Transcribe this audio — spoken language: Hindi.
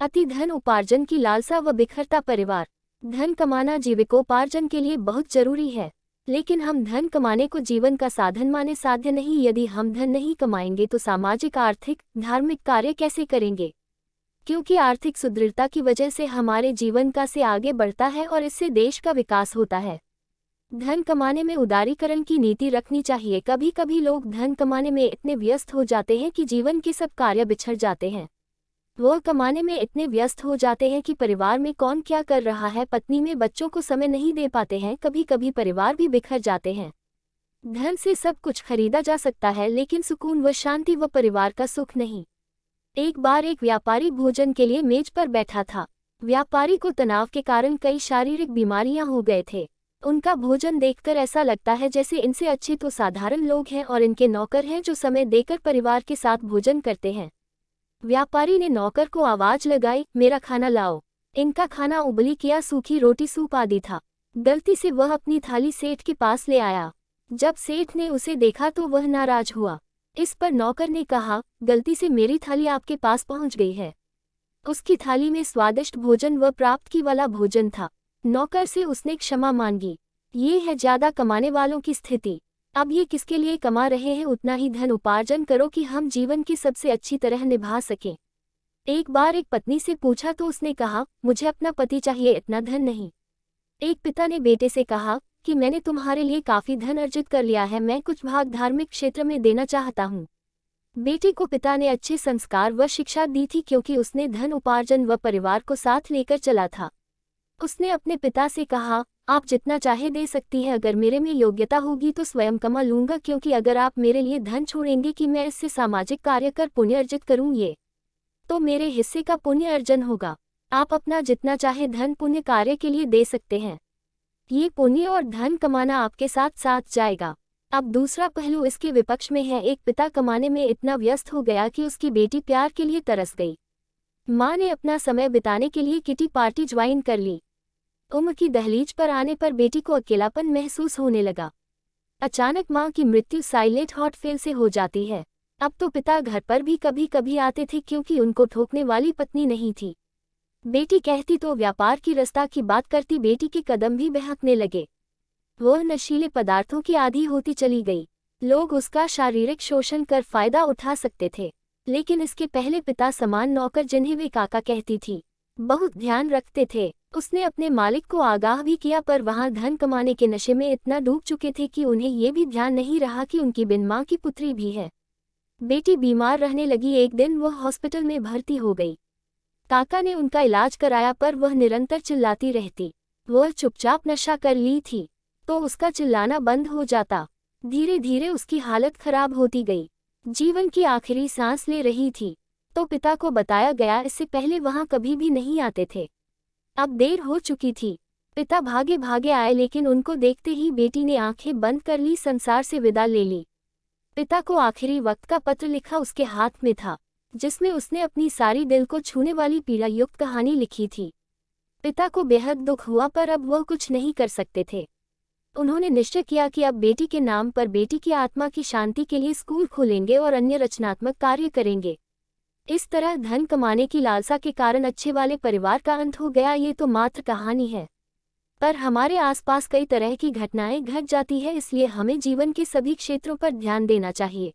अति धन उपार्जन की लालसा व बिखरता परिवार। धन कमाना जीविकोपार्जन के लिए बहुत जरूरी है, लेकिन हम धन कमाने को जीवन का साधन माने साध्य नहीं। यदि हम धन नहीं कमाएंगे तो सामाजिक, आर्थिक, धार्मिक कार्य कैसे करेंगे? क्योंकि आर्थिक सुदृढ़ता की वजह से हमारे जीवन का से आगे बढ़ता है और इससे देश का विकास होता है। धन कमाने में उदारीकरण की नीति रखनी चाहिए। कभी कभी लोग धन कमाने में इतने व्यस्त हो जाते हैं कि जीवन के सब कार्य बिछड़ जाते हैं। वो कमाने में इतने व्यस्त हो जाते हैं कि परिवार में कौन क्या कर रहा है, पत्नी में बच्चों को समय नहीं दे पाते हैं। कभी कभी परिवार भी बिखर जाते हैं। धन से सब कुछ खरीदा जा सकता है, लेकिन सुकून व शांति व परिवार का सुख नहीं। एक बार एक व्यापारी भोजन के लिए मेज पर बैठा था। व्यापारी को तनाव के कारण कई शारीरिक बीमारियां हो गए थे। उनका भोजन देखकर ऐसा लगता है जैसे इनसे अच्छे तो साधारण लोग हैं और इनके नौकर हैं जो समय देकर परिवार के साथ भोजन करते हैं। व्यापारी ने नौकर को आवाज लगाई, मेरा खाना लाओ। इनका खाना उबली किया सूखी रोटी, सूप आदि था। गलती से वह अपनी थाली सेठ के पास ले आया। जब सेठ ने उसे देखा तो वह नाराज हुआ। इस पर नौकर ने कहा, गलती से मेरी थाली आपके पास पहुंच गई है। उसकी थाली में स्वादिष्ट भोजन व प्राप्ति वाला भोजन था। नौकर से उसने क्षमा मांगी। ये है ज्यादा कमाने वालों की स्थिति। अब ये किसके लिए कमा रहे हैं? उतना ही धन उपार्जन करो कि हम जीवन की सबसे अच्छी तरह निभा सकें। एक बार एक पत्नी से पूछा तो उसने कहा, मुझे अपना पति चाहिए, इतना धन नहीं। एक पिता ने बेटे से कहा कि मैंने तुम्हारे लिए काफी धन अर्जित कर लिया है, मैं कुछ भाग धार्मिक क्षेत्र में देना चाहता हूँ। बेटे को पिता ने अच्छे संस्कार व शिक्षा दी थी, क्योंकि उसने धन उपार्जन व परिवार को साथ लेकर चला था। उसने अपने पिता से कहा, आप जितना चाहे दे सकती हैं, अगर मेरे में योग्यता होगी तो स्वयं कमा लूंगा, क्योंकि अगर आप मेरे लिए धन छोड़ेंगे कि मैं इससे सामाजिक कार्य कर पुण्य अर्जित करूँ, ये तो मेरे हिस्से का पुण्य अर्जन होगा। आप अपना जितना चाहे धन पुण्य कार्य के लिए दे सकते हैं। ये पुण्य और धन कमाना आपके साथ साथ जाएगा। अब दूसरा पहलू इसके विपक्ष में है। एक पिता कमाने में इतना व्यस्त हो गया कि उसकी बेटी प्यार के लिए तरस गई। माँ ने अपना समय बिताने के लिए किटी पार्टी ज्वाइन कर ली। उम्र की दहलीज पर आने पर बेटी को अकेलापन महसूस होने लगा। अचानक माँ की मृत्यु साइलेंट हार्ट फेल से हो जाती है। अब तो पिता घर पर भी कभी कभी आते थे, क्योंकि उनको ठोकने वाली पत्नी नहीं थी। बेटी कहती तो व्यापार की रस्ता की बात करती, बेटी के कदम भी बहकने लगे। वह नशीले पदार्थों की आदी होती चली गई। लोग उसका शारीरिक शोषण कर फायदा उठा सकते थे, लेकिन इसके पहले पिता समान नौकर, जिन्हें वे काका कहती थी, बहुत ध्यान रखते थे। उसने अपने मालिक को आगाह भी किया, पर वहां धन कमाने के नशे में इतना डूब चुके थे कि उन्हें ये भी ध्यान नहीं रहा कि उनकी बिन माँ की पुत्री भी है। बेटी बीमार रहने लगी। एक दिन वह हॉस्पिटल में भर्ती हो गई। काका ने उनका इलाज कराया, पर वह निरंतर चिल्लाती रहती। वह चुपचाप नशा कर ली थी तो उसका चिल्लाना बंद हो जाता। धीरे धीरे उसकी हालत खराब होती गई। जीवन की आखिरी सांस ले रही थी तो पिता को बताया गया, इससे पहले वहां कभी भी नहीं आते थे। अब देर हो चुकी थी। पिता भागे भागे आए, लेकिन उनको देखते ही बेटी ने आंखें बंद कर ली, संसार से विदा ले ली। पिता को आखिरी वक्त का पत्र लिखा उसके हाथ में था, जिसमें उसने अपनी सारी दिल को छूने वाली पीड़ा युक्त कहानी लिखी थी। पिता को बेहद दुख हुआ, पर अब वह कुछ नहीं कर सकते थे। उन्होंने निश्चय किया कि अब बेटी के नाम पर बेटी की आत्मा की शांति के लिए स्कूल खोलेंगे और अन्य रचनात्मक कार्य करेंगे। इस तरह धन कमाने की लालसा के कारण अच्छे वाले परिवार का अंत हो गया। ये तो मात्र कहानी है, पर हमारे आसपास कई तरह की घटनाएं घट जाती है, इसलिए हमें जीवन के सभी क्षेत्रों पर ध्यान देना चाहिए।